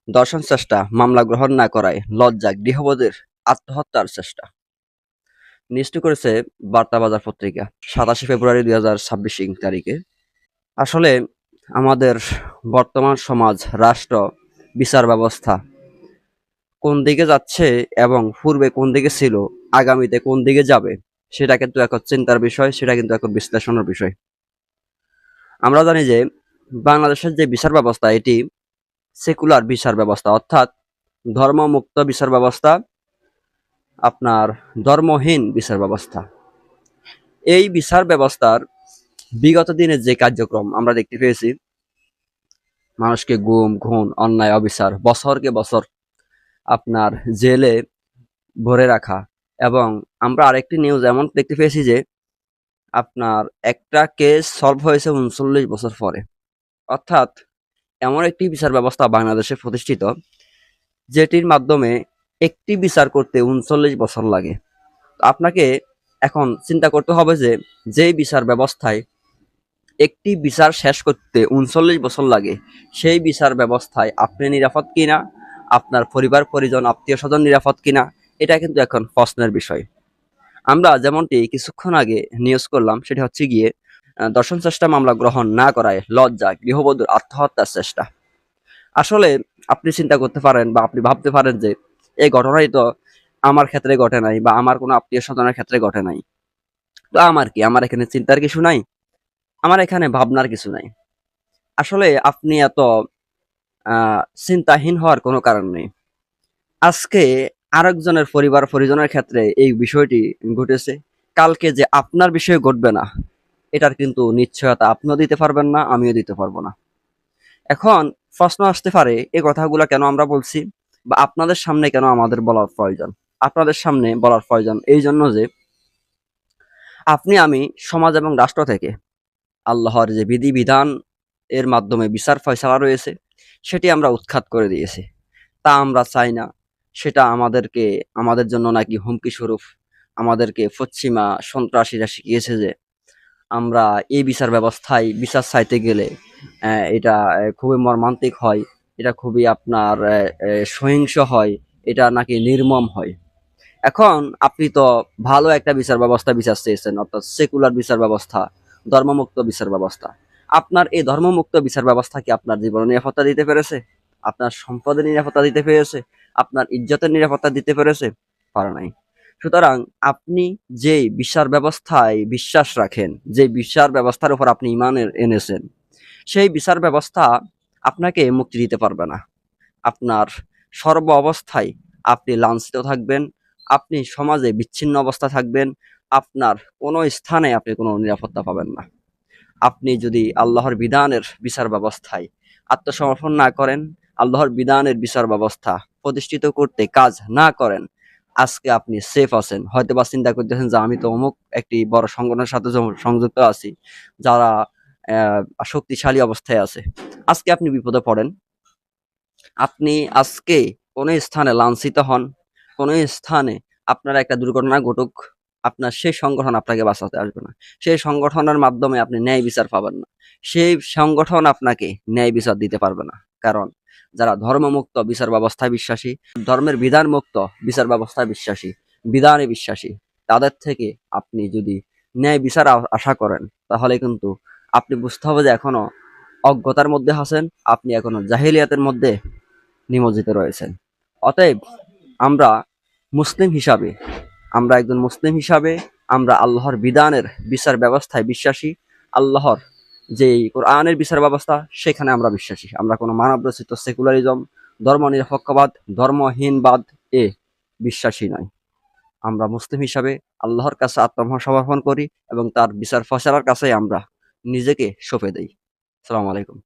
দর্শন চেষ্টা মামলা গ্রহণ না করায় লজ্জা গৃহবধূর আত্মহত্যার চেষ্টা। নিউজটি করেছে বার্তা বাজার পত্রিকা 27 ফেব্রুয়ারি 2026 তারিখে। আসলে আমাদের বর্তমান সমাজ, রাষ্ট্র, বিচার ব্যবস্থা কোন দিকে যাচ্ছে এবং পূর্বে কোন দিকে ছিল, আগামীতে কোন দিকে যাবে, সেটা কিন্তু এখন চিন্তার বিষয়, সেটা কিন্তু এখন বিশ্লেষণের বিষয়। আমরা জানি যে বাংলাদেশের যে বিচার ব্যবস্থা এটি সেকুলার বিচার ব্যবস্থা, অর্থাৎ ধর্মমুক্ত বিচার ব্যবস্থা, আপনার ধর্মহীন বিচার ব্যবস্থা। এই বিচার ব্যবস্থার বিগত দিনের যে কার্যক্রম আমরা দেখতে পেয়েছি, মানুষকে গুম, খুন, অন্যায়, অবিচার, বছরকে বছর আপনার জেলে ভরে রাখা। এবং আমরা আরেকটি নিউজ এমন দেখতে পেয়েছি যে আপনার একটা কেস সলভ হয়েছে ৩৯ বছর পরে। অর্থাৎ এমন একটি বিচার ব্যবস্থা বাংলাদেশে প্রতিষ্ঠিত যেটির মাধ্যমে একটি বিচার করতে ৩৯ বছর লাগে। আপনাকে এখন চিন্তা করতে হবে যে যেই বিচার ব্যবস্থায় একটি বিচার শেষ করতে ৩৯ বছর লাগে, সেই বিচার ব্যবস্থায় আপনি নিরাপদ কিনা, আপনার পরিবার পরিজন আত্মীয় স্বজন নিরাপদ কিনা, এটা কিন্তু এখন প্রশ্নের বিষয়। আমরা যেমনটি কিছুক্ষণ আগে নিউজ করলাম, সেটা হচ্ছে গিয়ে দর্শন চেষ্টা মামলা গ্রহণ না করায় লজ্জা গৃহবধূর আত্মহত্যার চেষ্টা। আসলে আপনি চিন্তা করতে পারেন বা আপনি ভাবতে পারেন যে এই ঘটনাই তো আমার ক্ষেত্রে ঘটে নাই বা আমার কোনো আত্মীয় স্বজনের ক্ষেত্রে ঘটে নাই, তো আমার কি, আমার এখানে চিন্তার কিছু নাই, আমার এখানে ভাবনার কিছু নাই। আসলে আপনি এত চিন্তাহীন হওয়ার কোনো কারণ নেই। আজকে আরেকজনের পরিবার পরিজনের ক্ষেত্রে এই বিষয়টি ঘটেছে, কালকে যে আপনার বিষয়ে ঘটবে না, এটার কিন্তু নিশ্চয়তা আপনিও দিতে পারবেন না, আমিও দিতে পারবো না। এখন প্রশ্ন আসতে পারে, এই কথাগুলো কেন আমরা বলছি বা আপনাদের সামনে কেন আমাদের বলার প্রয়োজন। আপনাদের সামনে বলার প্রয়োজন এই জন্য যে আপনি আমি সমাজ এবং রাষ্ট্র থেকে আল্লাহর যে বিধিবিধান এর মাধ্যমে বিচার ফয়সালা রয়েছে, সেটি আমরা উৎখাত করে দিয়েছি। তা আমরা চাই না। সেটা আমাদের জন্য নাকি হুমকি স্বরূপ। আমাদেরকে পশ্চিমা সন্ত্রাসীরা শিখিয়েছে যে আমরা এই বিচার ব্যবস্থায় বিচার চাইতে গেলে এটা খুবই মর্মান্তিক হয়, এটা খুবই আপনার সহিংস হয়, এটা নাকি নির্মম হয়। এখন আপনি তো ভালো একটা বিচার চেয়েছেন, অর্থাৎ সেকুলার বিচার ব্যবস্থা, ধর্মমুক্ত বিচার ব্যবস্থা। আপনার এই ধর্মমুক্ত বিচার ব্যবস্থা কি আপনার জীবনের নিরাপত্তা দিতে পেরেছে? আপনার সম্পদের নিরাপত্তা দিতে পেরেছে? আপনার ইজ্জতের নিরাপত্তা দিতে পেরেছে? পারে নাই। সুতরাং আপনি যেই বিচার ব্যবস্থায় বিশ্বাস রাখেন, যে বিচার ব্যবস্থার উপর আপনি ঈমান এনেছেন, সেই বিচার ব্যবস্থা আপনাকে মুক্তি দিতে পারবে না। আপনার সর্ব অবস্থায় আপনি লাঞ্ছিত থাকবেন, আপনি সমাজে বিচ্ছিন্ন অবস্থা থাকবেন, আপনার কোনো স্থানে আপনি কোনো নিরাপত্তা পাবেন না। আপনি যদি আল্লাহর বিধানের বিচার ব্যবস্থায় আত্মসমর্পণ না করেন, আল্লাহর বিধানের বিচার ব্যবস্থা প্রতিষ্ঠিত করতে কাজ না করেন, আজকে আপনি সেফ আছেন। হয়তোবা চিন্তা করতেছেন যে আমি তো অমুক একটি বড় সংগঠনের সাথে সংযুক্ত আছি, যারা শক্তিশালী অবস্থায় আছে। আজকে আপনি বিপদে পড়েন, আপনি আজকে কোনো স্থানে লাঞ্ছিত হন, কোনো স্থানে আপনার একটা দুর্ঘটনা ঘটুক, আপনার সেই সংগঠন আপনাকে বাঁচাতে আসবে না। সেই সংগঠনের মাধ্যমে আপনি ন্যায় বিচার পাবেন না। সেই সংগঠন আপনাকে ন্যায় বিচার দিতে পারবে না। কারণ যারা ধর্মমুক্ত বিচার ব্যবস্থায় বিশ্বাসী, ধর্মের বিধান মুক্ত বিচার ব্যবস্থায় বিশ্বাসী, বিধানে বিশ্বাসী, তাদের থেকে আপনি যদি ন্যায় বিচার আশা করেন, তাহলে কিন্তু আপনি বুঝতে হবে যে এখনো অজ্ঞতার মধ্যে আছেন, আপনি এখনো জাহিলিয়াতের মধ্যে নিমজ্জিত রয়েছেন। অতএব আমরা মুসলিম হিসাবে, আমরা একজন মুসলিম হিসাবে আমরা আল্লাহর বিধানের বিচার ব্যবস্থায় বিশ্বাসী। আল্লাহর যেই কোরআনের বিচার ব্যবস্থা, সেখানে আমরা বিশ্বাসী। আমরা কোনো মানব রচিত সেকুলারিজম, ধর্ম নিরপেক্ষবাদ, ধর্মহীনবাদ এ বিশ্বাসী নয়। আমরা মুসলিম হিসাবে আল্লাহর কাছে আত্মসমর্পণ করি এবং তার বিচার ফয়সালার কাছে আমরা নিজেকে সঁপে দেই। আসসালামু আলাইকুম।